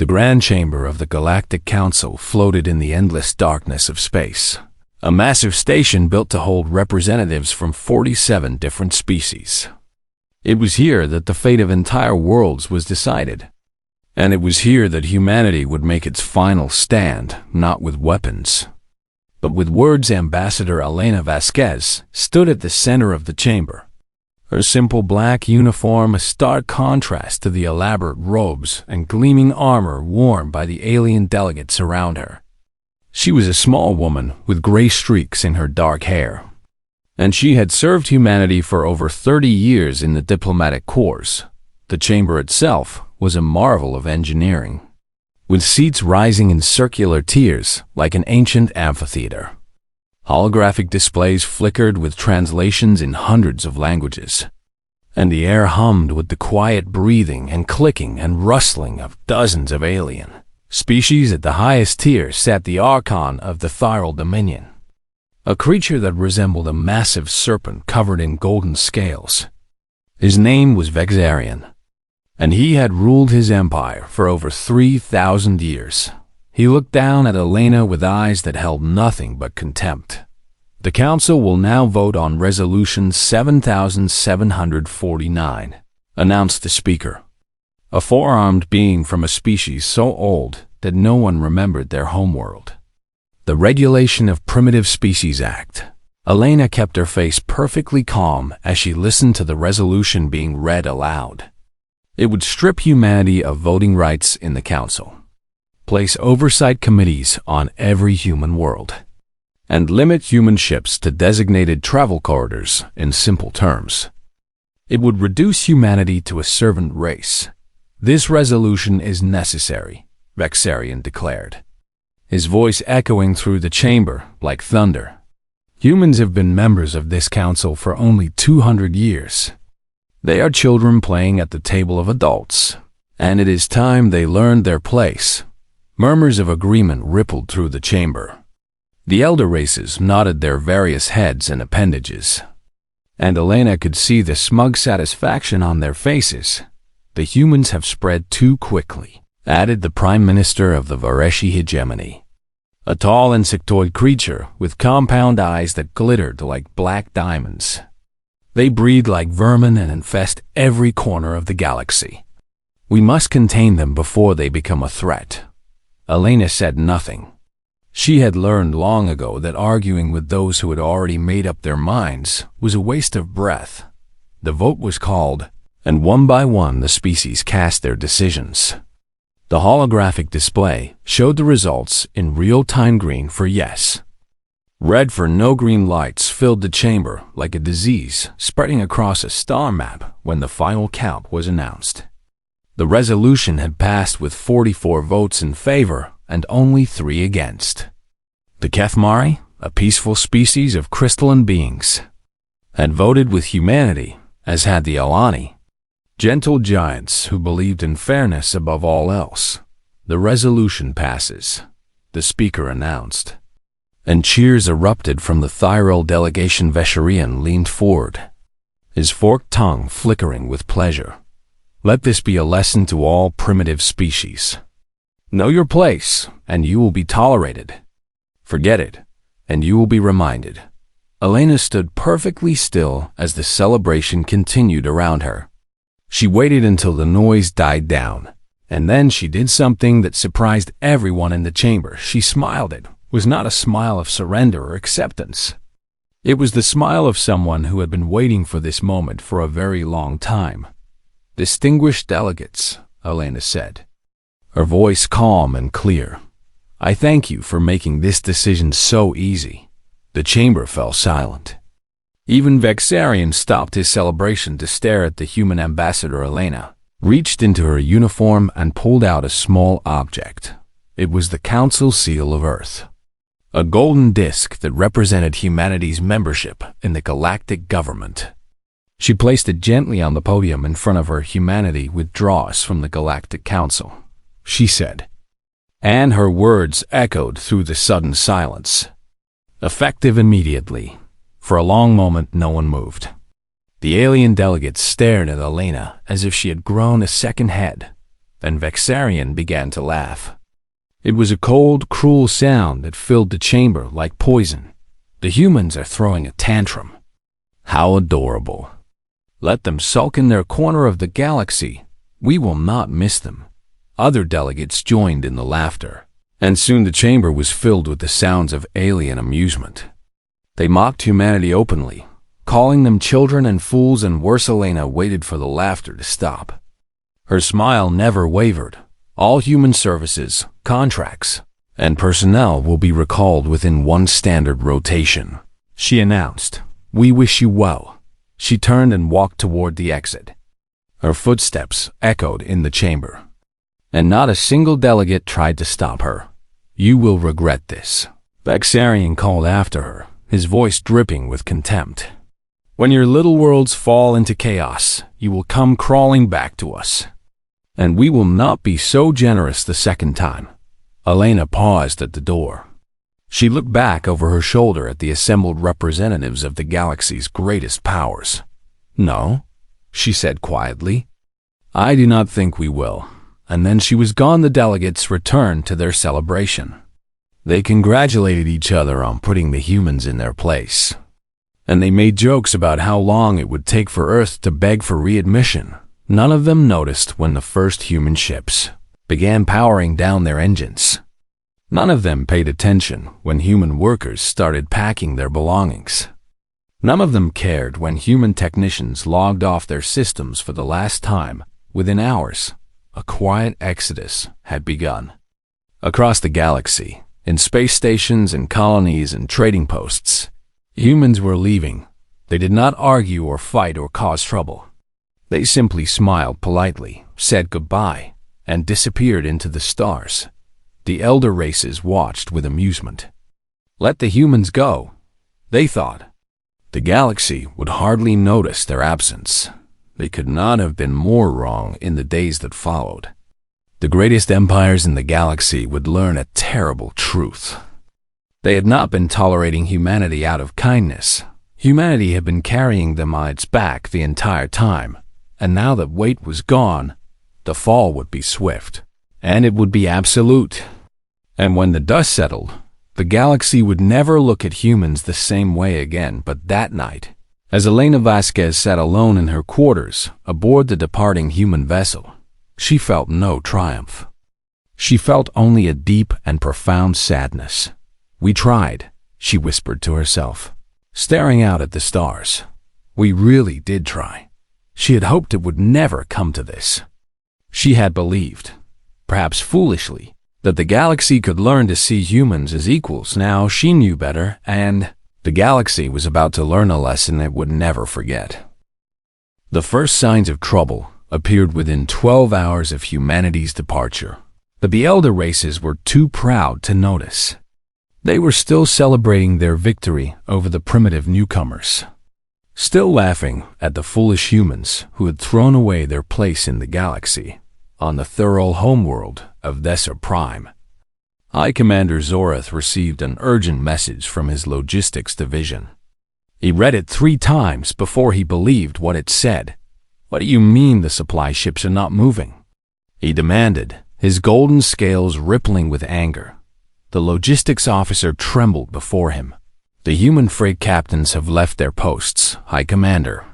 The grand chamber of the Galactic Council floated in the endless darkness of space, a massive station built to hold representatives from 47 different species. It was here that the fate of entire worlds was decided. And it was here that humanity would make its final stand, not with weapons, but with words. Ambassador Elena Vasquez stood at the center of the chamber. Her simple black uniform a stark contrast to the elaborate robes and gleaming armor worn by the alien delegates around her. She was a small woman with gray streaks in her dark hair, and she had served humanity for over 30 years in the diplomatic corps. The chamber itself was a marvel of engineering, with seats rising in circular tiers like an ancient amphitheater. Holographic displays flickered with translations in hundreds of languages, and the air hummed with the quiet breathing and clicking and rustling of dozens of alien species. At the highest tier sat the Archon of the Thyral Dominion, a creature that resembled a massive serpent covered in golden scales. His name was Vexarian, and he had ruled his empire for over 3,000 years. He looked down at Elena with eyes that held nothing but contempt. The council will now vote on Resolution 7749, announced the speaker, a four-armed being from a species so old that no one remembered their homeworld. The Regulation of Primitive Species Act. Elena kept her face perfectly calm as she listened to the resolution being read aloud. It would strip humanity of voting rights in the council, place oversight committees on every human world, and limit human ships to designated travel corridors. In simple terms, it would reduce humanity to a servant race. This resolution is necessary, Vexarian declared, his voice echoing through the chamber like thunder. Humans have been members of this council for only 200 years. They are children playing at the table of adults, and it is time they learned their place. Murmurs of agreement rippled through the chamber. The elder races nodded their various heads and appendages, and Elena could see the smug satisfaction on their faces. The humans have spread too quickly, added the Prime Minister of the Vareshi hegemony, a tall insectoid creature with compound eyes that glittered like black diamonds. They breed like vermin and infest every corner of the galaxy. We must contain them before they become a threat. Elena said nothing. She had learned long ago that arguing with those who had already made up their minds was a waste of breath. The vote was called, and one by one the species cast their decisions. The holographic display showed the results in real-time: green for yes, red for no. Green lights filled the chamber like a disease spreading across a star map when the final count was announced. The resolution had passed with 44 votes in favor and only 3 against. The Kethmari, a peaceful species of crystalline beings, had voted with humanity, as had the Alani, gentle giants who believed in fairness above all else. The resolution passes, the speaker announced, and cheers erupted from the Thyral delegation. Vesharian leaned forward, his forked tongue flickering with pleasure. Let this be a lesson to all primitive species. Know your place, and you will be tolerated. Forget it, and you will be reminded. Elena stood perfectly still as the celebration continued around her. She waited until the noise died down, and then she did something that surprised everyone in the chamber. She smiled. It was not a smile of surrender or acceptance. It was the smile of someone who had been waiting for this moment for a very long time. Distinguished delegates, Elena said, her voice calm and clear. I thank you for making this decision so easy. The chamber fell silent. Even Vexarian stopped his celebration to stare at the human ambassador. Elena reached into her uniform and pulled out a small object. It was the Council Seal of Earth, a golden disc that represented humanity's membership in the galactic government. She placed it gently on the podium in front of her. Humanity withdraws from the Galactic Council, she said, and her words echoed through the sudden silence. Effective immediately. For a long moment, no one moved. The alien delegates stared at Elena as if she had grown a second head. and Vexarian began to laugh. It was a cold, cruel sound that filled the chamber like poison. The humans are throwing a tantrum. How adorable. Let them sulk in their corner of the galaxy. We will not miss them. Other delegates joined in the laughter, and soon the chamber was filled with the sounds of alien amusement. They mocked humanity openly, calling them children and fools, and worse. Elena waited for the laughter to stop. Her smile never wavered. All human services, contracts, and personnel will be recalled within one standard rotation, she announced. We wish you well. She turned and walked toward the exit. Her footsteps echoed in the chamber, and not a single delegate tried to stop her. You will regret this, Vexarian called after her, his voice dripping with contempt. When your little worlds fall into chaos, you will come crawling back to us. And we will not be so generous the second time. Elena paused at the door. She looked back over her shoulder at the assembled representatives of the galaxy's greatest powers. No, she said quietly. I do not think we will. And then she was gone. The delegates returned to their celebration. They congratulated each other on putting the humans in their place. And they made jokes about how long it would take for Earth to beg for readmission. None of them noticed when the first human ships began powering down their engines. None of them paid attention when human workers started packing their belongings. None of them cared when human technicians logged off their systems for the last time. Within hours, a quiet exodus had begun. Across the galaxy, in space stations and colonies and trading posts, humans were leaving. They did not argue or fight or cause trouble. They simply smiled politely, said goodbye, and disappeared into the stars. The elder races watched with amusement. Let the humans go, they thought. The galaxy would hardly notice their absence. They could not have been more wrong in the days that followed. The greatest empires in the galaxy would learn a terrible truth. They had not been tolerating humanity out of kindness. Humanity had been carrying them on its back the entire time. And now that weight was gone, the fall would be swift, and it would be absolute. And when the dust settled, the galaxy would never look at humans the same way again. But that night, as Elena Vasquez sat alone in her quarters aboard the departing human vessel, she felt no triumph. She felt only a deep and profound sadness. We tried, she whispered to herself, staring out at the stars. We really did try. She had hoped it would never come to this. She had believed, perhaps foolishly, that the galaxy could learn to see humans as equals. Now she knew better, and the galaxy was about to learn a lesson it would never forget. The first signs of trouble appeared within 12 hours of humanity's departure, but the elder races were too proud to notice. They were still celebrating their victory over the primitive newcomers, still laughing at the foolish humans who had thrown away their place in the galaxy on the thorough homeworld of Desser Prime. High Commander Zorath received an urgent message from his logistics division. He read it 3 times before he believed what it said. What do you mean the supply ships are not moving? He demanded, his golden scales rippling with anger. The logistics officer trembled before him. The human freight captains have left their posts, High Commander.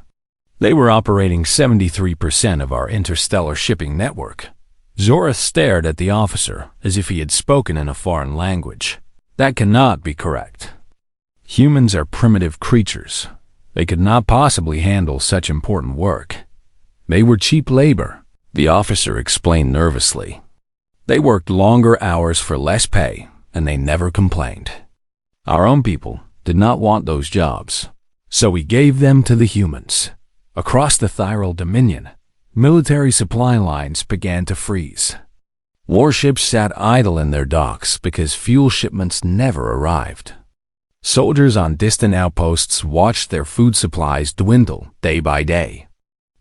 They were operating 73% of our interstellar shipping network. Zorath stared at the officer as if he had spoken in a foreign language. That cannot be correct. Humans are primitive creatures. They could not possibly handle such important work. They were cheap labor, the officer explained nervously. They worked longer hours for less pay, and they never complained. Our own people did not want those jobs, so we gave them to the humans. Across the Thyral Dominion, military supply lines began to freeze. Warships sat idle in their docks because fuel shipments never arrived. Soldiers on distant outposts watched their food supplies dwindle day by day.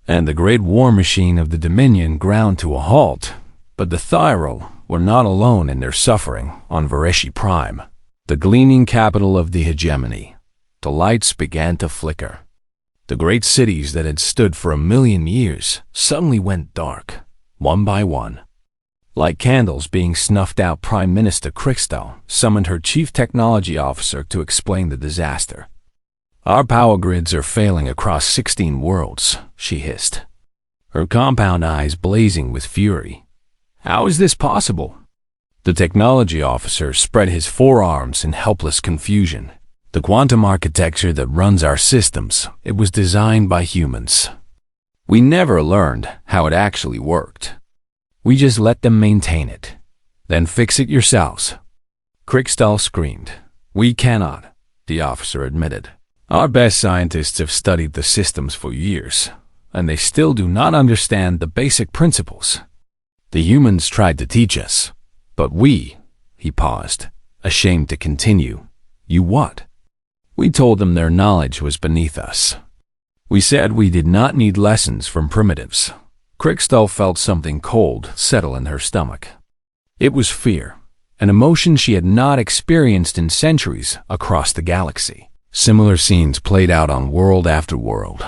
And the great war machine of the Dominion ground to a halt. But the Thyral were not alone in their suffering on Vareshi Prime, the gleaming capital of the hegemony. The lights began to flicker. The great cities that had stood for 1,000,000 years suddenly went dark, one by one. Like candles being snuffed out, Prime Minister Crystal summoned her chief technology officer to explain the disaster. "Our power grids are failing across 16 worlds," she hissed, her compound eyes blazing with fury. "How is this possible?" The technology officer spread his forearms in helpless confusion. "The quantum architecture that runs our systems, it was designed by humans. We never learned how it actually worked. We just let them maintain it. Then fix it yourselves." Crystal screamed. "We cannot," the officer admitted. "Our best scientists have studied the systems for years, and they still do not understand the basic principles. The humans tried to teach us, but we," he paused, ashamed to continue. "You what?" "We told them their knowledge was beneath us. We said we did not need lessons from primitives." Crystal felt something cold settle in her stomach. It was fear, an emotion she had not experienced in centuries across the galaxy. Similar scenes played out on world after world.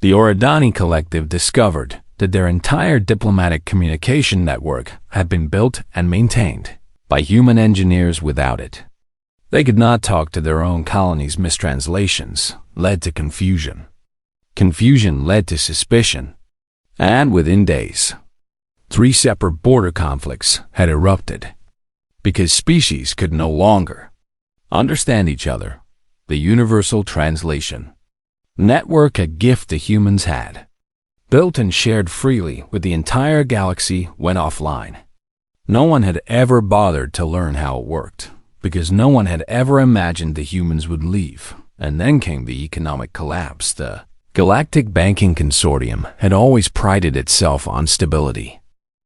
The Oridani Collective discovered that their entire diplomatic communication network had been built and maintained by human engineers without it. They could not talk to their own colonies. Mistranslations led to confusion. Confusion led to suspicion. And within days, 3 separate border conflicts had erupted because species could no longer understand each other. The universal translation network, a gift the humans had built and shared freely with the entire galaxy, went offline. No one had ever bothered to learn how it worked because no one had ever imagined the humans would leave. And then came the economic collapse. The Galactic Banking Consortium had always prided itself on stability.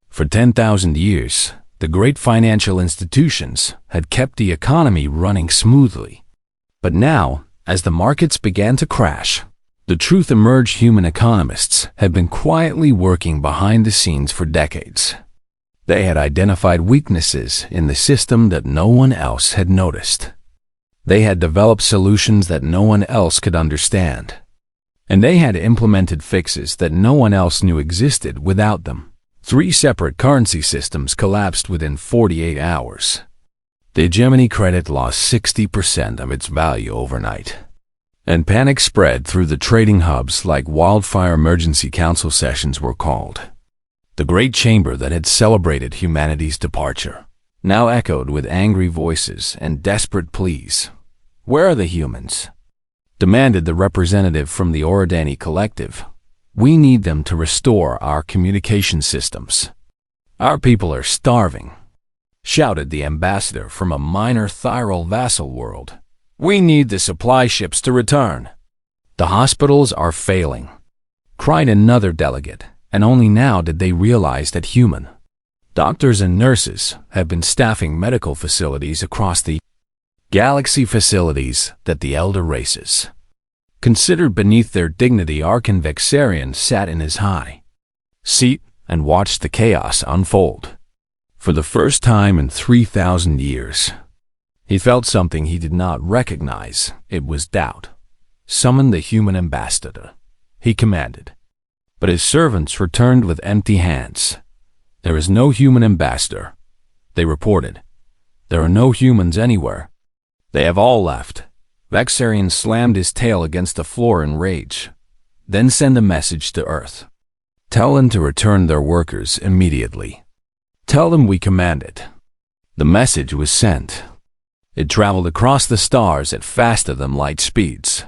For 10,000 years, the great financial institutions had kept the economy running smoothly. But now, as the markets began to crash, the truth emerged. Human economists had been quietly working behind the scenes for decades. They had identified weaknesses in the system that no one else had noticed. They had developed solutions that no one else could understand. And they had implemented fixes that no one else knew existed without them. 3 separate currency systems collapsed within 48 hours. The hegemony credit lost 60% of its value overnight. And panic spread through the trading hubs like wildfire. Emergency council sessions were called. The great chamber that had celebrated humanity's departure now echoed with angry voices and desperate pleas. "Where are the humans?" demanded the representative from the Oridani Collective. "We need them to restore our communication systems. Our people are starving," shouted the ambassador from a minor Thyral vassal world. "We need the supply ships to return." "The hospitals are failing," cried another delegate, and only now did they realize that human doctors and nurses have been staffing medical facilities across the galaxy, facilities that the elder races considered beneath their dignity. Arkan Vexarian sat in his high seat and watched the chaos unfold. For the first time in 3,000 years, he felt something he did not recognize. It was doubt. "Summon the human ambassador," he commanded. But his servants returned with empty hands. "There is no human ambassador," they reported. "There are no humans anywhere. They have all left." Vexarian slammed his tail against the floor in rage. "Then send a message to Earth. Tell them to return their workers immediately. Tell them we command it." The message was sent. It traveled across the stars at faster than light speeds.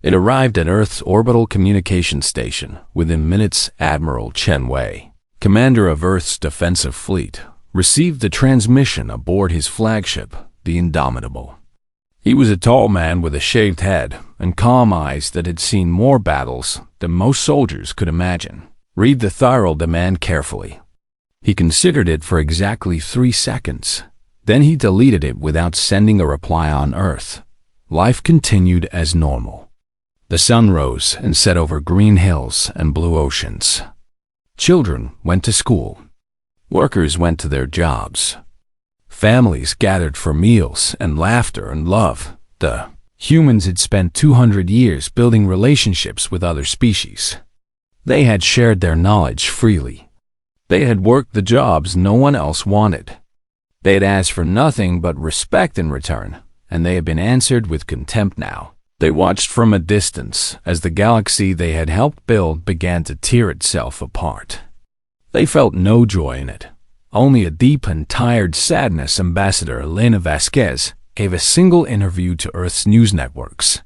It arrived at Earth's orbital communication station within minutes. Admiral Chen Wei, commander of Earth's defensive fleet, received the transmission aboard his flagship, the Indomitable. He was a tall man with a shaved head and calm eyes that had seen more battles than most soldiers could imagine. "Read the Thyral demand carefully." He considered it for exactly 3 seconds. Then he deleted it without sending a reply. On Earth, life continued as normal. The sun rose and set over green hills and blue oceans. Children went to school. Workers went to their jobs. Families gathered for meals and laughter and love. The humans had spent 200 years building relationships with other species. They had shared their knowledge freely. They had worked the jobs no one else wanted. They had asked for nothing but respect in return, and they had been answered with contempt now. They watched from a distance as the galaxy they had helped build began to tear itself apart. They felt no joy in it, only a deep and tired sadness. Ambassador Elena Vasquez gave a single interview to Earth's news networks.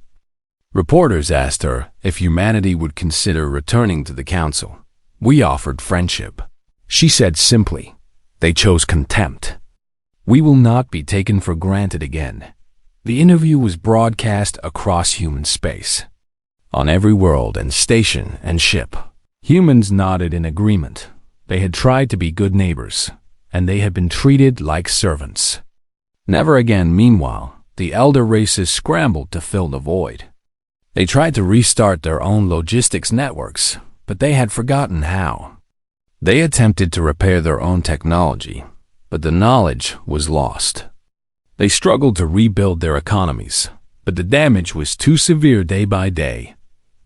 Reporters asked her if humanity would consider returning to the Council. "We offered friendship," she said simply. "They chose contempt. We will not be taken for granted again." The interview was broadcast across human space. On every world and station and ship, humans nodded in agreement. They had tried to be good neighbors, and they had been treated like servants. Never again. Meanwhile, the elder races scrambled to fill the void. They tried to restart their own logistics networks, but they had forgotten how. They attempted to repair their own technology, but the knowledge was lost. They struggled to rebuild their economies, but the damage was too severe. Day by day,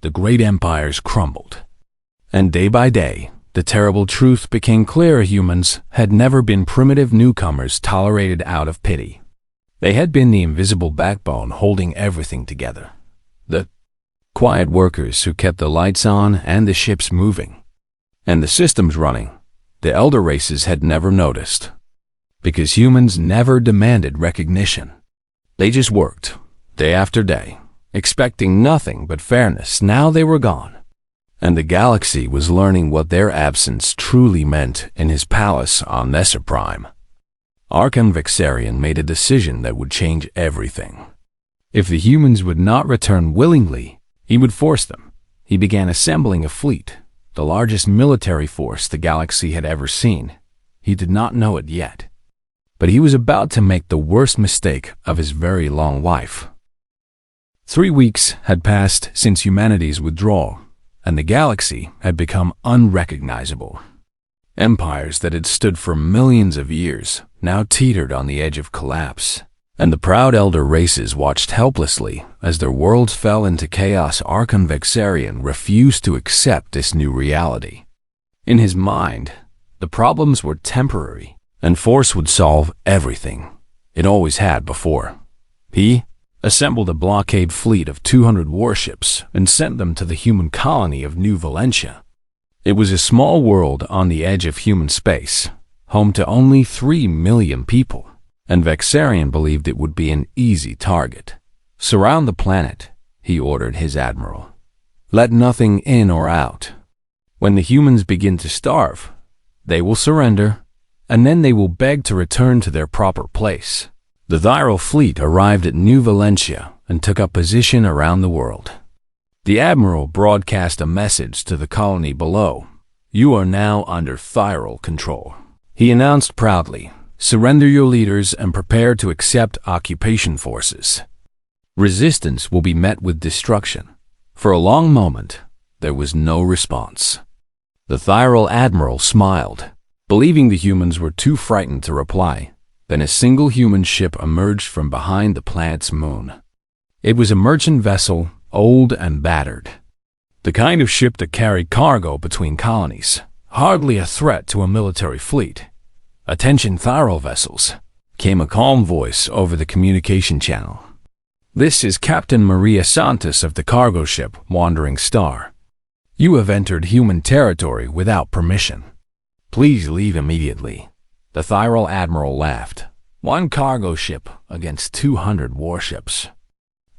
the great empires crumbled. And day by day, the terrible truth became clear: humans had never been primitive newcomers tolerated out of pity. They had been the invisible backbone holding everything together. The quiet workers who kept the lights on and the ships moving, and the systems running. The elder races had never noticed, because humans never demanded recognition. They just worked, day after day, expecting nothing but fairness. Now they were gone, and the galaxy was learning what their absence truly meant in his palace on Nesser Prime. Archon Vexarian made a decision that would change everything. If the humans would not return willingly, he would force them. He began assembling a fleet, the largest military force the galaxy had ever seen. He did not know it yet, but he was about to make the worst mistake of his very long life. 3 weeks had passed since humanity's withdrawal, and the galaxy had become unrecognizable. Empires that had stood for millions of years now teetered on the edge of collapse, and the proud elder races watched helplessly as their worlds fell into chaos. Archon Vexarian refused to accept this new reality. In his mind, the problems were temporary, and force would solve everything. It always had before. He assembled a blockade fleet of 200 warships and sent them to the human colony of New Valentia. It was a small world on the edge of human space, home to only 3 million people, and Vexarian believed it would be an easy target. "Surround the planet," he ordered his admiral. "Let nothing in or out. When the humans begin to starve, they will surrender, and then they will beg to return to their proper place." The Thyral fleet arrived at New Valentia and took up position around the world. The admiral broadcast a message to the colony below. "You are now under Thyral control," he announced proudly. "Surrender your leaders and prepare to accept occupation forces. Resistance will be met with destruction." For a long moment, there was no response. The Thyral admiral smiled, believing the humans were too frightened to reply. Then a single human ship emerged from behind the planet's moon. It was a merchant vessel, old and battered. The kind of ship that carried cargo between colonies, hardly a threat to a military fleet. "Attention Thyral vessels," came a calm voice over the communication channel. "This is Captain Maria Santos of the cargo ship Wandering Star. You have entered human territory without permission. Please leave immediately." The Thyral admiral laughed. "One cargo ship against 200 warships.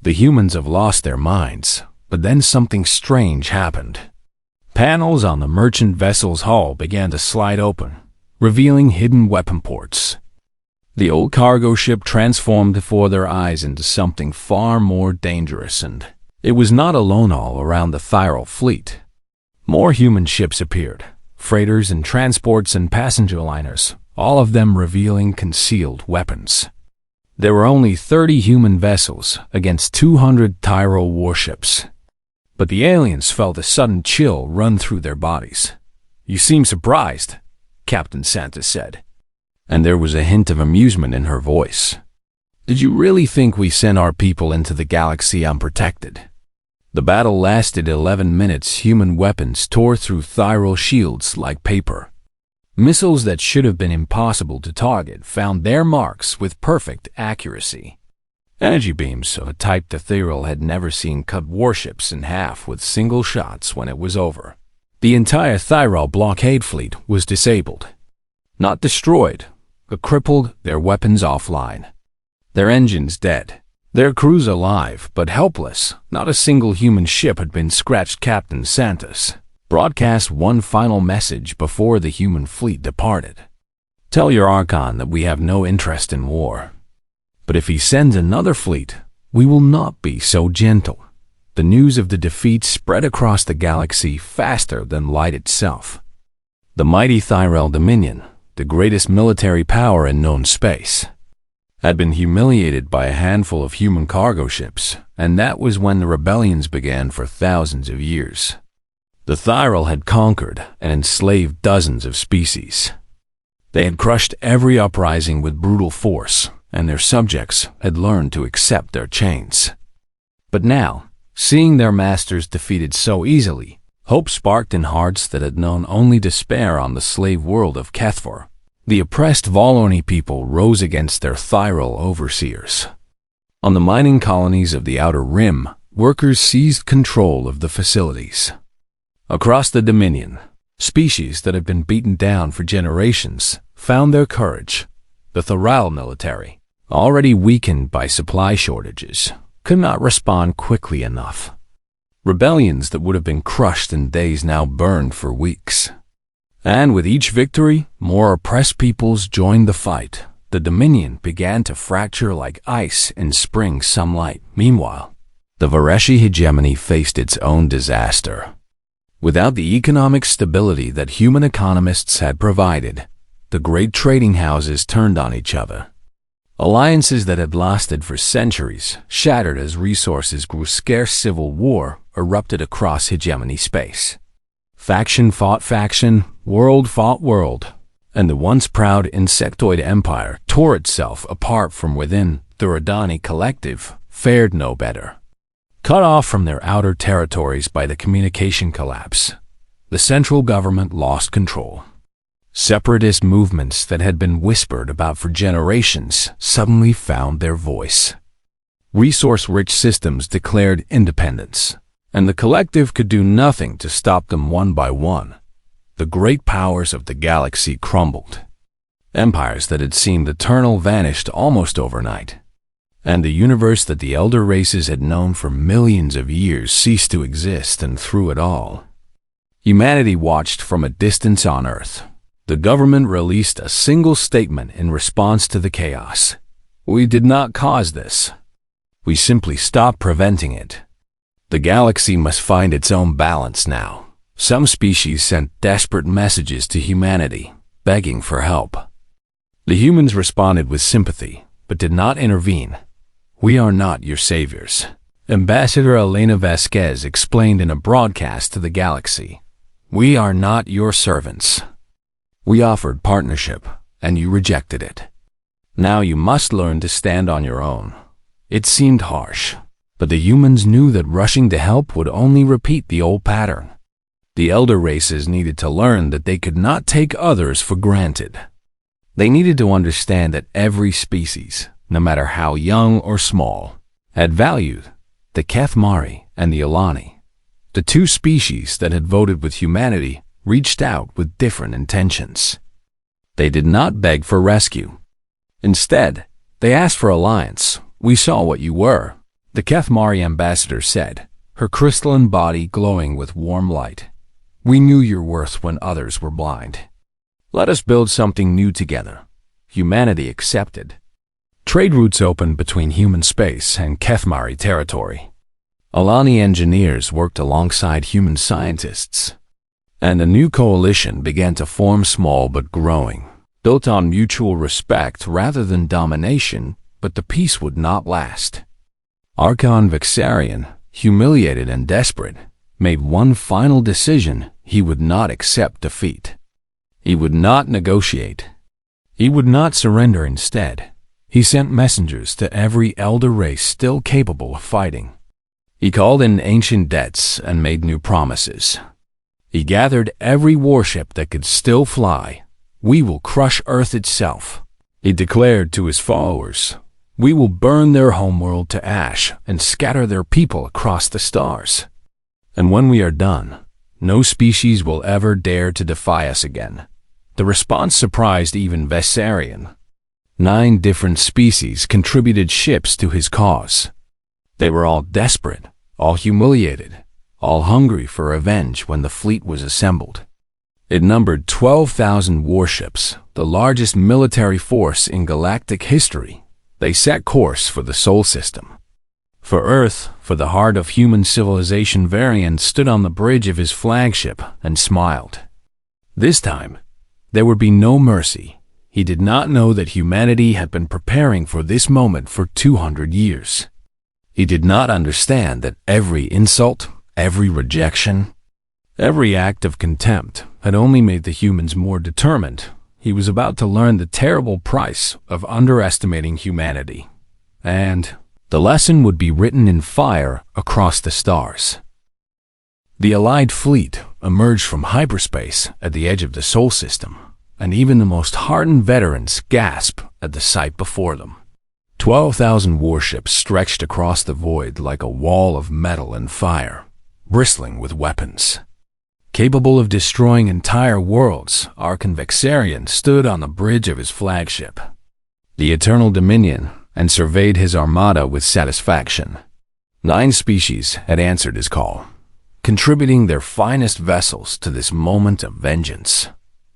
The humans have lost their minds." But then something strange happened. Panels on the merchant vessel's hull began to slide open, revealing hidden weapon ports. The old cargo ship transformed before their eyes into something far more dangerous, and it was not alone all around the Thyral fleet. More human ships appeared, freighters and transports and passenger liners, all of them revealing concealed weapons. There were only 30 human vessels against 200 Thyral warships. But the aliens felt a sudden chill run through their bodies. "You seem surprised," Captain Santos said, and there was a hint of amusement in her voice. "Did you really think we sent our people into the galaxy unprotected?" The battle lasted 11 minutes. Human weapons tore through Thyral shields like paper. Missiles that should have been impossible to target found their marks with perfect accuracy. Energy beams of a type the Ethereal had never seen cut warships in half with single shots when it was over. The entire Thyral blockade fleet was disabled. Not destroyed, but crippled, their weapons offline. Their engines dead. Their crews alive, but helpless. Not a single human ship had been scratched. Captain Santos broadcast one final message before the human fleet departed. Tell your Archon that we have no interest in war. But if he sends another fleet, we will not be so gentle. The news of the defeat spread across the galaxy faster than light itself. The mighty Thyral Dominion, the greatest military power in known space, had been humiliated by a handful of human cargo ships, and that was when the rebellions began for thousands of years. The Thyral had conquered and enslaved dozens of species. They had crushed every uprising with brutal force, and their subjects had learned to accept their chains. But now, seeing their masters defeated so easily, hope sparked in hearts that had known only despair on the slave world of Kethfor. The oppressed Volorni people rose against their Thyral overseers. On the mining colonies of the Outer Rim, workers seized control of the facilities. Across the Dominion, species that had been beaten down for generations found their courage. The Thyral military, already weakened by supply shortages, could not respond quickly enough. Rebellions that would have been crushed in days now burned for weeks. And with each victory, more oppressed peoples joined the fight. The Dominion began to fracture like ice in spring sunlight. Meanwhile, the Vareshi hegemony faced its own disaster. Without the economic stability that human economists had provided, the great trading houses turned on each other. Alliances that had lasted for centuries shattered as resources grew scarce. Civil war erupted across hegemony space. Faction fought faction, world fought world, and the once proud insectoid empire tore itself apart from within. The Radani collective fared no better. Cut off from their outer territories by the communication collapse, the central government lost control. Separatist movements that had been whispered about for generations suddenly found their voice. Resource-rich systems declared independence, and the collective could do nothing to stop them. One by one, the great powers of the galaxy crumbled. Empires that had seemed eternal vanished almost overnight, and the universe that the elder races had known for millions of years ceased to exist. And through it all, humanity watched from a distance on Earth. The government released a single statement in response to the chaos. We did not cause this. We simply stopped preventing it. The galaxy must find its own balance now. Some species sent desperate messages to humanity, begging for help. The humans responded with sympathy, but did not intervene. We are not your saviors, Ambassador Elena Vasquez explained in a broadcast to the galaxy. We are not your servants. We offered partnership, and you rejected it. Now you must learn to stand on your own. It seemed harsh, but the humans knew that rushing to help would only repeat the old pattern. The elder races needed to learn that they could not take others for granted. They needed to understand that every species, no matter how young or small, had value. The Kethmari and the Alani, the two species that had voted with humanity, reached out with different intentions. They did not beg for rescue. Instead, they asked for alliance. We saw what you were, the Kethmari ambassador said, her crystalline body glowing with warm light. We knew your worth when others were blind. Let us build something new together. Humanity accepted. Trade routes opened between human space and Kethmari territory. Alani engineers worked alongside human scientists, and a new coalition began to form, small but growing, built on mutual respect rather than domination. But the peace would not last. Archon Vixarian, humiliated and desperate, made one final decision. He would not accept defeat. He would not negotiate. He would not surrender. Instead, he sent messengers to every elder race still capable of fighting. He called in ancient debts and made new promises. He gathered every warship that could still fly, We will crush Earth itself. He declared to his followers, we will burn their homeworld to ash and scatter their people across the stars. And when we are done, no species will ever dare to defy us again. The response surprised even Vessarion. 9 different species contributed ships to his cause. They were all desperate, all humiliated, all hungry for revenge when the fleet was assembled. It numbered 12,000 warships, the largest military force in galactic history. They set course for the Sol system. For Earth, for the heart of human civilization, Varian stood on the bridge of his flagship and smiled. This time, there would be no mercy. He did not know that humanity had been preparing for this moment for 200 years. He did not understand that every insult, every rejection, every act of contempt had only made the humans more determined. He was about to learn the terrible price of underestimating humanity. And the lesson would be written in fire across the stars. The Allied fleet emerged from hyperspace at the edge of the Sol system, and even the most hardened veterans gasped at the sight before them. 12,000 warships stretched across the void like a wall of metal and fire, bristling with weapons. Capable of destroying entire worlds, Archon Vexarian stood on the bridge of his flagship, the Eternal Dominion, and surveyed his armada with satisfaction. 9 species had answered his call, contributing their finest vessels to this moment of vengeance.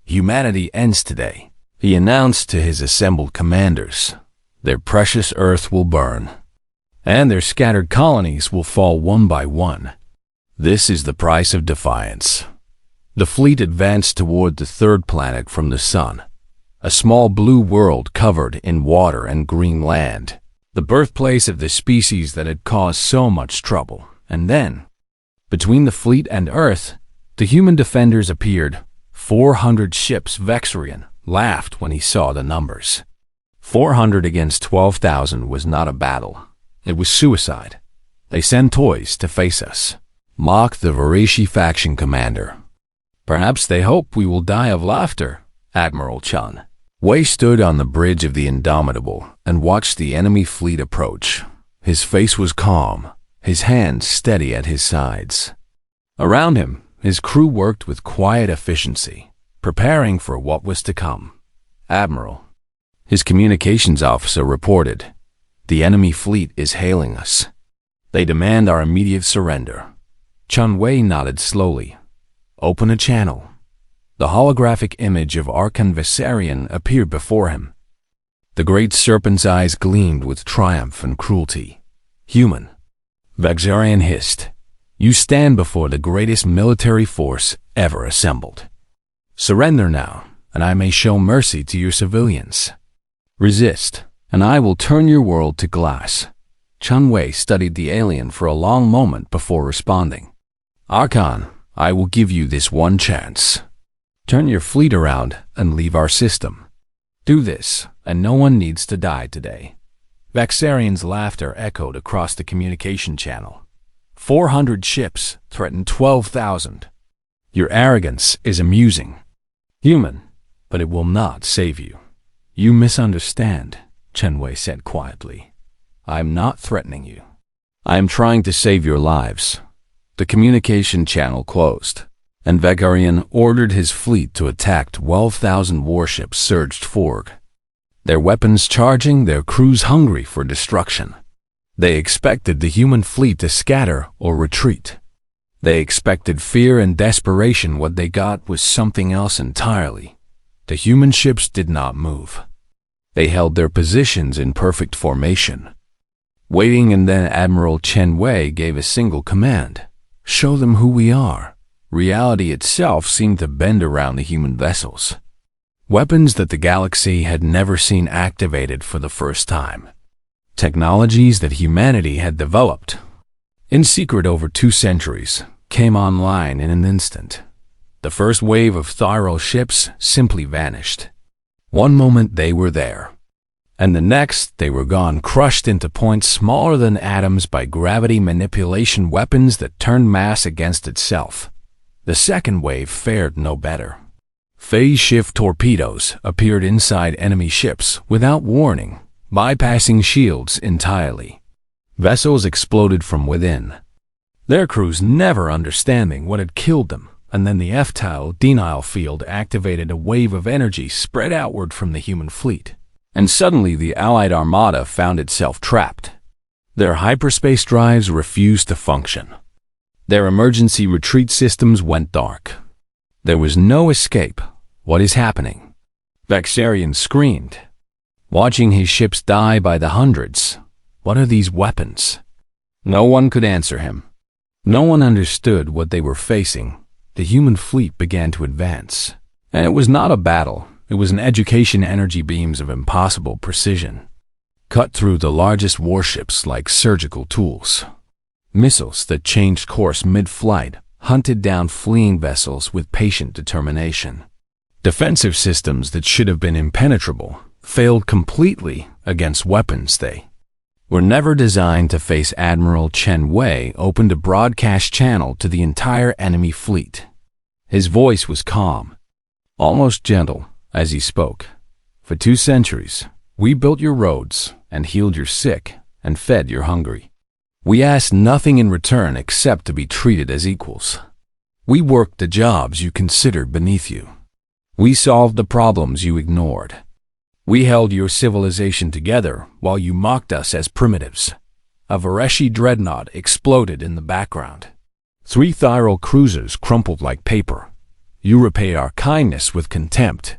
Humanity ends today, he announced to his assembled commanders. Their precious Earth will burn, and their scattered colonies will fall one by one. This is the price of defiance. The fleet advanced toward the 3rd planet from the sun, a small blue world covered in water and green land, the birthplace of the species that had caused so much trouble. And then, between the fleet and Earth, the human defenders appeared. 400 ships. Vexarion laughed when he saw the numbers. 400 against 12,000 was not a battle. It was suicide. They send toys to face us, mocked the Varishi faction commander. Perhaps they hope we will die of laughter, Admiral Chun. Wei stood on the bridge of the Indomitable and watched the enemy fleet approach. His face was calm, his hands steady at his sides. Around him, his crew worked with quiet efficiency, preparing for what was to come. Admiral, his communications officer reported, the enemy fleet is hailing us. They demand our immediate surrender. Chun Wei nodded slowly. Open a channel. The holographic image of Archon Vessarion appeared before him. The great serpent's eyes gleamed with triumph and cruelty. Human, Vexarion hissed, you stand before the greatest military force ever assembled. Surrender now, and I may show mercy to your civilians. Resist, and I will turn your world to glass. Chun Wei studied the alien for a long moment before responding. Archon, I will give you this one chance. Turn your fleet around and leave our system. Do this, and no one needs to die today. Vexarion's laughter echoed across the communication channel. 400 ships threaten 12,000. Your arrogance is amusing. Human, but it will not save you. You misunderstand, Chun Wei said quietly. I am not threatening you. I am trying to save your lives. The communication channel closed, and Vegarion ordered his fleet to attack. 12,000 warships surged forward, their weapons charging, their crews hungry for destruction. They expected the human fleet to scatter or retreat. They expected fear and desperation. What they got was something else entirely. The human ships did not move. They held their positions in perfect formation, waiting, and then Admiral Chun Wei gave a single command. Show them who we are. Reality itself seemed to bend around the human vessels. Weapons that the galaxy had never seen activated for the first time. Technologies that humanity had developed in secret over 2 centuries came online in an instant. The first wave of Thyral ships simply vanished. One moment they were there, and the next they were gone, crushed into points smaller than atoms by gravity manipulation weapons that turned mass against itself. The second wave fared no better. Phase shift torpedoes appeared inside enemy ships without warning, bypassing shields entirely. Vessels exploded from within, their crews never understanding what had killed them, and then the F-Tile denial field activated a wave of energy spread outward from the human fleet, and suddenly the Allied armada found itself trapped. Their hyperspace drives refused to function. Their emergency retreat systems went dark. There was no escape. What is happening? Vexarian screamed, watching his ships die by the hundreds. What are these weapons? No one could answer him. No one understood what they were facing. The human fleet began to advance. And it was not a battle. It was an education. Energy beams of impossible precision cut through the largest warships like surgical tools. Missiles that changed course mid-flight hunted down fleeing vessels with patient determination. Defensive systems that should have been impenetrable failed completely against weapons they were never designed to face. Admiral Chen Wei opened a broadcast channel to the entire enemy fleet. His voice was calm, almost gentle, as he spoke. For 2 centuries, we built your roads and healed your sick and fed your hungry. We asked nothing in return except to be treated as equals. We worked the jobs you considered beneath you. We solved the problems you ignored. We held your civilization together while you mocked us as primitives. A Vareshi dreadnought exploded in the background. 3 Thyral cruisers crumpled like paper. You repaid our kindness with contempt.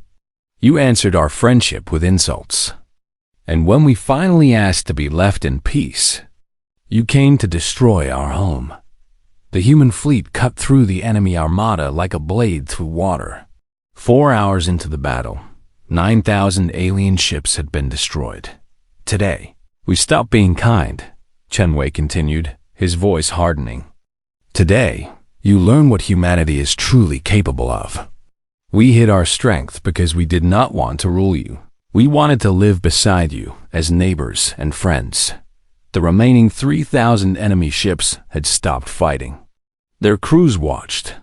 You answered our friendship with insults. And when we finally asked to be left in peace, you came to destroy our home. The human fleet cut through the enemy armada like a blade through water. 4 hours into the battle, 9,000 alien ships had been destroyed. Today, we stopped being kind, Chen Wei continued, his voice hardening. Today, you learn what humanity is truly capable of. We hid our strength because we did not want to rule you. We wanted to live beside you as neighbors and friends. The remaining 3,000 enemy ships had stopped fighting. Their crews watched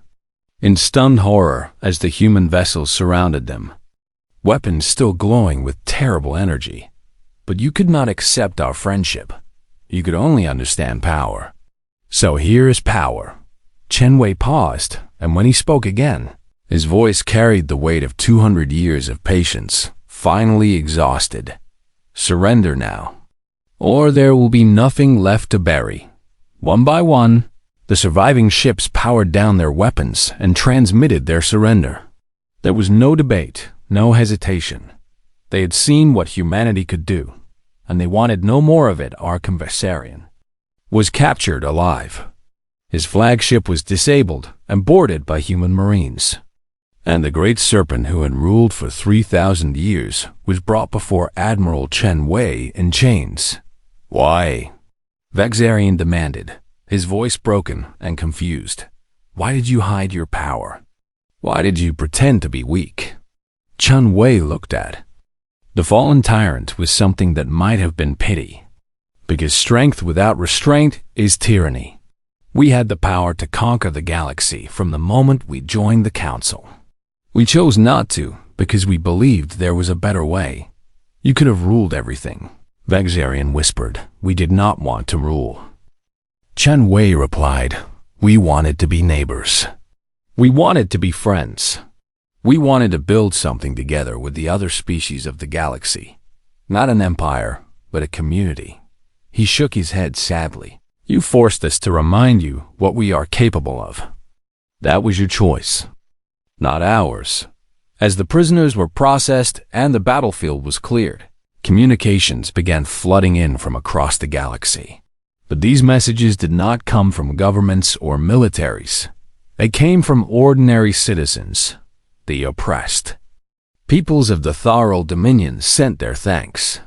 in stunned horror as the human vessels surrounded them, weapons still glowing with terrible energy. But you could not accept our friendship. You could only understand power. So here is power. Chen Wei paused, and when he spoke again, his voice carried the weight of 200 years of patience, finally exhausted. Surrender now, or there will be nothing left to bury. One by one, the surviving ships powered down their weapons and transmitted their surrender. There was no debate, no hesitation. They had seen what humanity could do, and they wanted no more of it. Our conversarian was captured alive. His flagship was disabled and boarded by human marines. And the great serpent who had ruled for 3,000 years was brought before Admiral Chen Wei in chains. Why? Vexarian demanded, his voice broken and confused. Why did you hide your power? Why did you pretend to be weak? Chen Wei looked at the fallen tyrant with something that might have been pity. Because strength without restraint is tyranny. We had the power to conquer the galaxy from the moment we joined the Council. We chose not to because we believed there was a better way. You could have ruled everything, Vexarian whispered. We did not want to rule. Chen Wei replied, we wanted to be neighbors. We wanted to be friends. We wanted to build something together with the other species of the galaxy. Not an empire, but a community. He shook his head sadly. You forced us to remind you what we are capable of. That was your choice, not ours. As the prisoners were processed and the battlefield was cleared, communications began flooding in from across the galaxy. But these messages did not come from governments or militaries. They came from ordinary citizens, the oppressed. Peoples of the Tharal Dominion sent their thanks.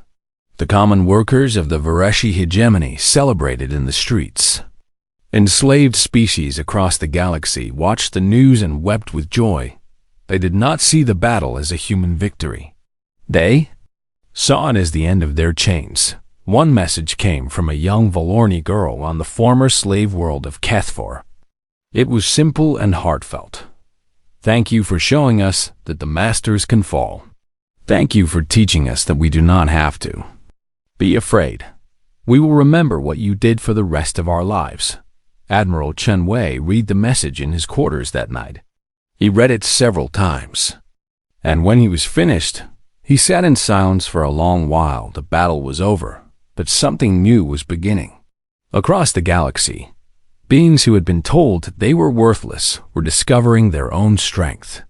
The common workers of the Vareshi hegemony celebrated in the streets. Enslaved species across the galaxy watched the news and wept with joy. They did not see the battle as a human victory. They saw it as the end of their chains. One message came from a young Valorni girl on the former slave world of Kethfor. It was simple and heartfelt. Thank you for showing us that the masters can fall. Thank you for teaching us that we do not have to be afraid. We will remember what you did for the rest of our lives. Admiral Chen Wei read the message in his quarters that night. He read it several times. And when he was finished, he sat in silence for a long while. The battle was over, but something new was beginning. Across the galaxy, beings who had been told they were worthless were discovering their own strength.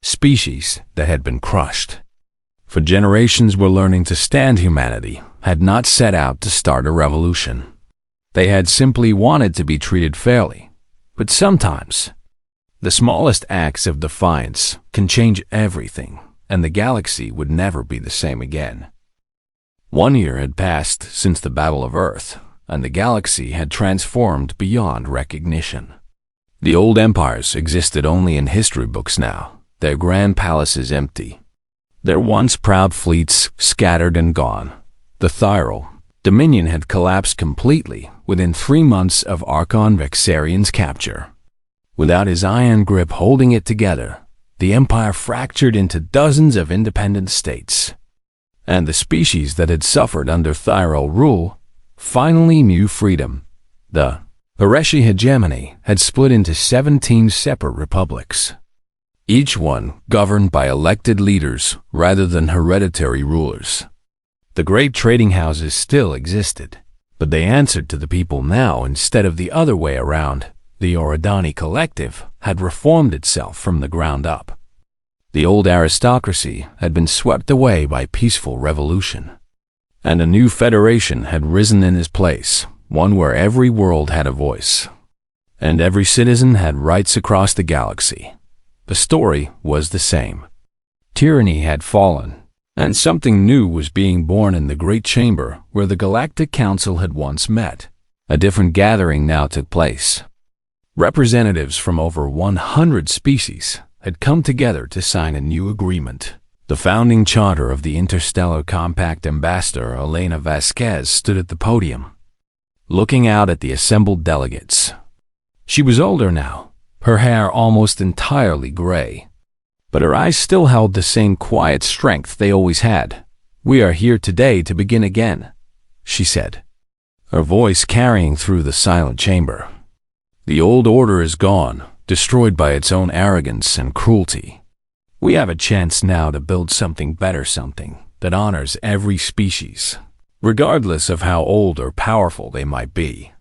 Species that had been crushed for generations were learning to stand. Humanity had not set out to start a revolution. They had simply wanted to be treated fairly. But sometimes, the smallest acts of defiance can change everything, and the galaxy would never be the same again. 1 year had passed since the Battle of Earth, and the galaxy had transformed beyond recognition. The old empires existed only in history books now, their grand palaces empty, their once proud fleets scattered and gone. The Thyral Dominion had collapsed completely within 3 months of Archon Vexarian's capture. Without his iron grip holding it together, the empire fractured into dozens of independent states. And the species that had suffered under Thyral rule finally knew freedom. The Hareshi hegemony had split into 17 separate republics, each one governed by elected leaders rather than hereditary rulers. The great trading houses still existed, but they answered to the people now instead of the other way around. The Oridani collective had reformed itself from the ground up. The old aristocracy had been swept away by peaceful revolution, and a new federation had risen in its place, one where every world had a voice, and every citizen had rights across the galaxy. The story was the same. Tyranny had fallen, and something new was being born in the great chamber where the Galactic Council had once met. A different gathering now took place. Representatives from over 100 species had come together to sign a new agreement. The founding charter of the Interstellar Compact ambassador Elena Vasquez stood at the podium, looking out at the assembled delegates. She was older now, her hair almost entirely gray, but her eyes still held the same quiet strength they always had. "We are here today to begin again," she said, her voice carrying through the silent chamber. "The old order is gone, destroyed by its own arrogance and cruelty. We have a chance now to build something better, something that honors every species, regardless of how old or powerful they might be."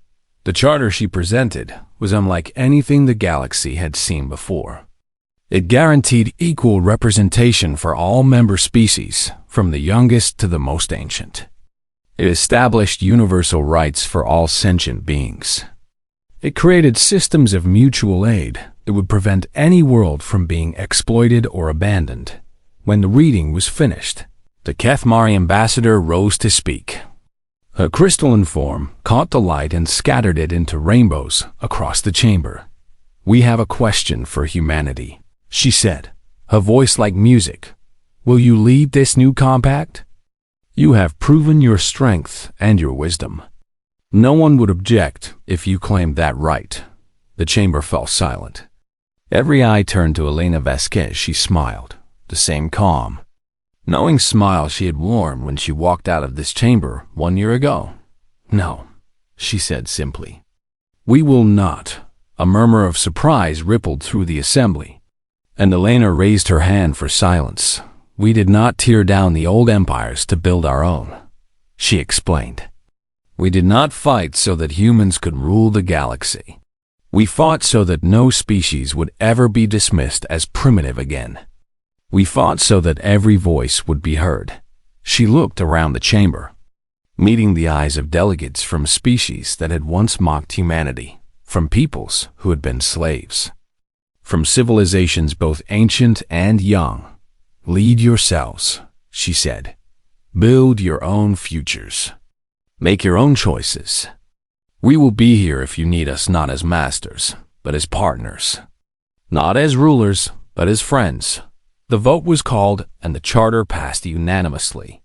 The charter she presented was unlike anything the galaxy had seen before. It guaranteed equal representation for all member species, from the youngest to the most ancient. It established universal rights for all sentient beings. It created systems of mutual aid that would prevent any world from being exploited or abandoned. When the reading was finished, the Kethmari ambassador rose to speak. Her crystalline form caught the light and scattered it into rainbows across the chamber. "We have a question for humanity," she said, her voice like music. "Will you lead this new compact? You have proven your strength and your wisdom. No one would object if you claimed that right." The chamber fell silent. Every eye turned to Elena Vasquez. She smiled, the same calm, knowing smile she had worn when she walked out of this chamber 1 year ago. "No," she said simply. "We will not." A murmur of surprise rippled through the assembly, and Elena raised her hand for silence. "We did not tear down the old empires to build our own," she explained. "We did not fight so that humans could rule the galaxy. We fought so that no species would ever be dismissed as primitive again. We fought so that every voice would be heard." She looked around the chamber, meeting the eyes of delegates from species that had once mocked humanity, from peoples who had been slaves, from civilizations both ancient and young. "Lead yourselves," she said. "Build your own futures. Make your own choices. We will be here if you need us, not as masters, but as partners. Not as rulers, but as friends." The vote was called, and the charter passed unanimously.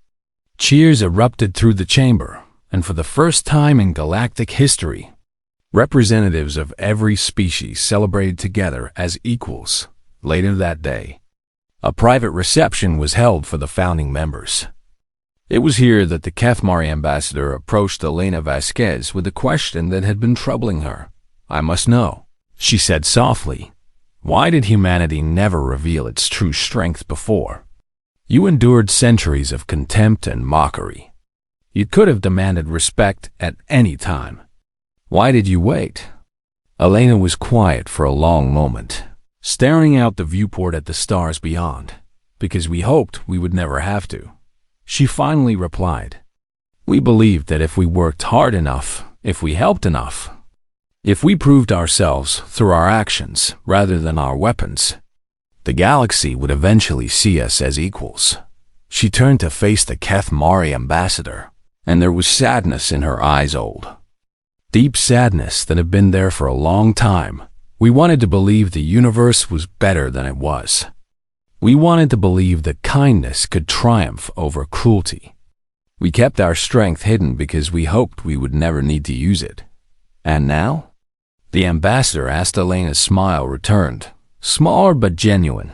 Cheers erupted through the chamber, and for the first time in galactic history, representatives of every species celebrated together as equals. Later that day, a private reception was held for the founding members. It was here that the Kathmari ambassador approached Elena Vasquez with a question that had been troubling her. "I must know," she said softly. "Why did humanity never reveal its true strength before? You endured centuries of contempt and mockery. You could have demanded respect at any time. Why did you wait?" Elena was quiet for a long moment, staring out the viewport at the stars beyond, because we hoped we would never have to. She finally replied, "We believed that if we worked hard enough, if we helped enough, if we proved ourselves through our actions rather than our weapons, the galaxy would eventually see us as equals." She turned to face the Kathmari ambassador, and there was sadness in her eyes, deep sadness that had been there for a long time. We wanted to believe the universe was better than it was. We wanted to believe that kindness could triumph over cruelty. We kept our strength hidden because we hoped we would never need to use it. And now? The ambassador asked. Elena's smile returned, smaller but genuine.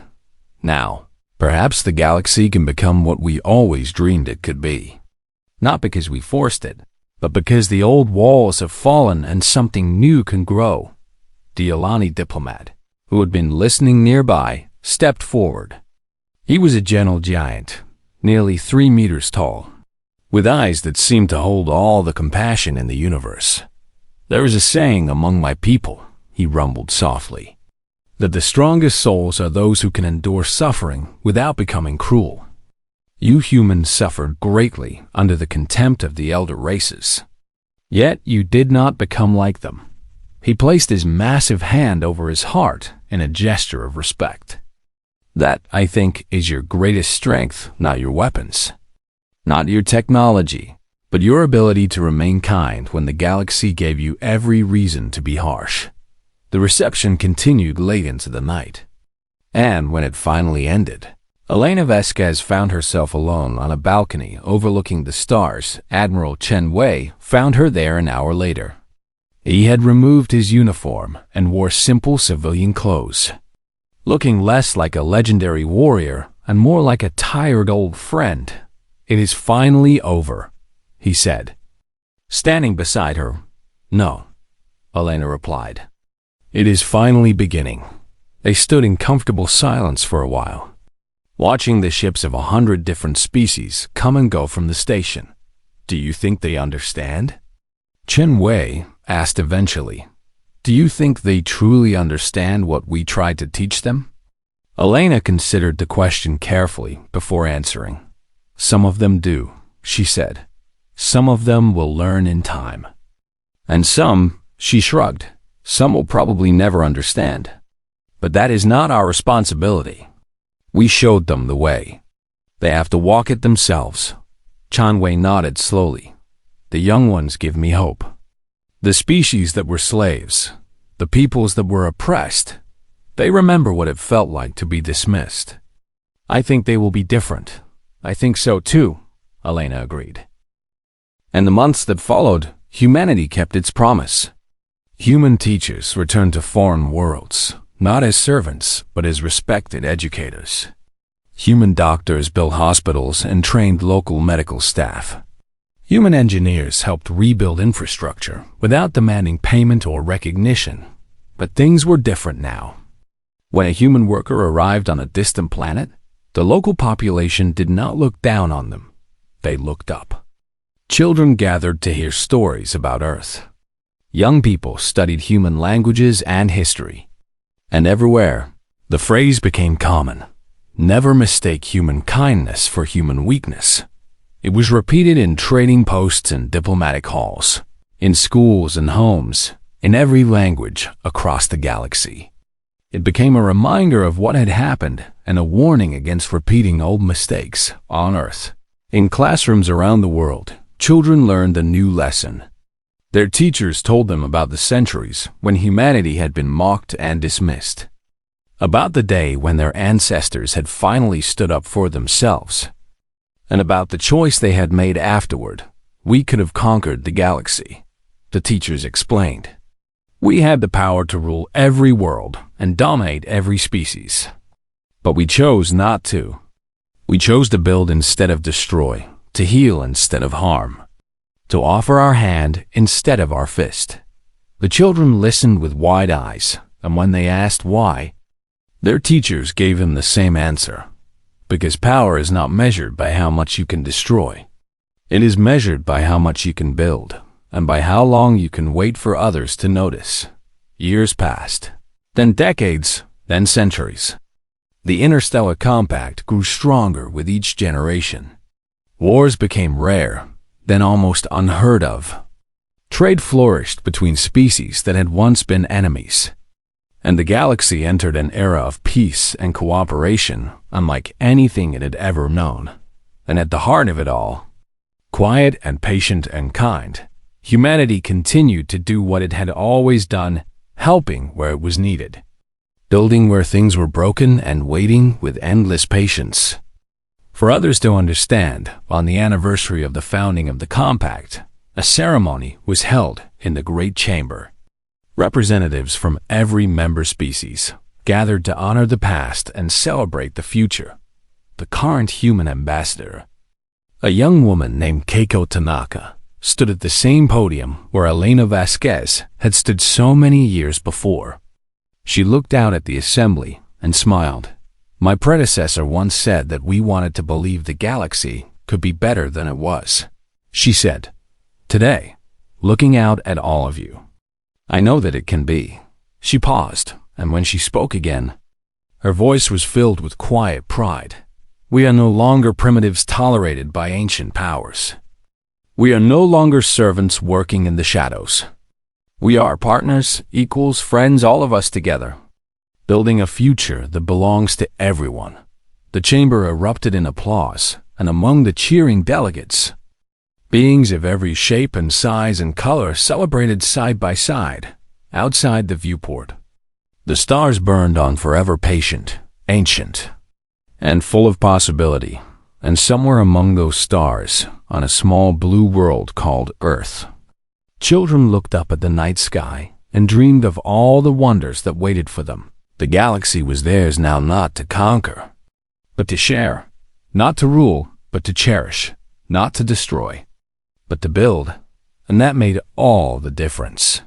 Now, perhaps the galaxy can become what we always dreamed it could be. Not because we forced it, but because the old walls have fallen and something new can grow. The Ilani diplomat, who had been listening nearby, stepped forward. He was a gentle giant, nearly 3 meters tall, with eyes that seemed to hold all the compassion in the universe. "There is a saying among my people," he rumbled softly, "that the strongest souls are those who can endure suffering without becoming cruel. You humans suffered greatly under the contempt of the elder races. Yet you did not become like them." He placed his massive hand over his heart in a gesture of respect. "That, I think, is your greatest strength, not your weapons, not your technology, but your ability to remain kind when the galaxy gave you every reason to be harsh." The reception continued late into the night, and when it finally ended, Elena Vasquez found herself alone on a balcony overlooking the stars. Admiral Chen Wei found her there an hour later. He had removed his uniform and wore simple civilian clothes, looking less like a legendary warrior and more like a tired old friend. "It is finally over," he said, standing beside her. "No," Elena replied. "It is finally beginning." They stood in comfortable silence for a while, watching the ships of 100 different species come and go from the station. "Do you think they understand?" Chen Wei asked eventually. "Do you think they truly understand what we tried to teach them?" Elena considered the question carefully before answering. "Some of them do," she said. "Some of them will learn in time. And some," she shrugged, "some will probably never understand. But that is not our responsibility. We showed them the way. They have to walk it themselves." Chen Wei nodded slowly. "The young ones give me hope. The species that were slaves, the peoples that were oppressed, they remember what it felt like to be dismissed. I think they will be different." "I think so too," Elena agreed. And the months that followed, humanity kept its promise. Human teachers returned to foreign worlds, not as servants, but as respected educators. Human doctors built hospitals and trained local medical staff. Human engineers helped rebuild infrastructure without demanding payment or recognition. But things were different now. When a human worker arrived on a distant planet, the local population did not look down on them. They looked up. Children gathered to hear stories about Earth. Young people studied human languages and history. And everywhere, the phrase became common: never mistake human kindness for human weakness. It was repeated in trading posts and diplomatic halls, in schools and homes, in every language across the galaxy. It became a reminder of what had happened and a warning against repeating old mistakes on Earth. In classrooms around the world, children learned a new lesson. Their teachers told them about the centuries when humanity had been mocked and dismissed, about the day when their ancestors had finally stood up for themselves, and about the choice they had made afterward. "We could have conquered the galaxy," the teachers explained. "We had the power to rule every world and dominate every species. But we chose not to. We chose to build instead of destroy, to heal instead of harm, to offer our hand instead of our fist. The children listened with wide eyes, and when they asked why, their teachers gave them the same answer. Because power is not measured by how much you can destroy. It is measured by how much you can build, and by how long you can wait for others to notice. Years passed, then decades, then centuries. The interstellar compact grew stronger with each generation. Wars became rare, then almost unheard of. Trade flourished between species that had once been enemies. And the galaxy entered an era of peace and cooperation unlike anything it had ever known. And at the heart of it all, quiet and patient and kind, humanity continued to do what it had always done, helping where it was needed, building where things were broken, and waiting with endless patience for others to understand. On the anniversary of the founding of the compact, a ceremony was held in the Great Chamber. Representatives from every member species gathered to honor the past and celebrate the future. The current human ambassador, a young woman named Keiko Tanaka, stood at the same podium where Elena Vasquez had stood so many years before. She looked out at the assembly and smiled. My predecessor once said that we wanted to believe the galaxy could be better than it was, she said. Today, looking out at all of you, I know that it can be. She paused, and when she spoke again, her voice was filled with quiet pride. We are no longer primitives tolerated by ancient powers. We are no longer servants working in the shadows. We are partners, equals, friends, all of us together, building a future that belongs to everyone. The chamber erupted in applause, and among the cheering delegates, beings of every shape and size and color celebrated side by side, outside the viewport. The stars burned on forever, patient, ancient, and full of possibility, and somewhere among those stars, on a small blue world called Earth, children looked up at the night sky and dreamed of all the wonders that waited for them. The galaxy was theirs now, not to conquer, but to share, not to rule, but to cherish, not to destroy, but to build, and that made all the difference.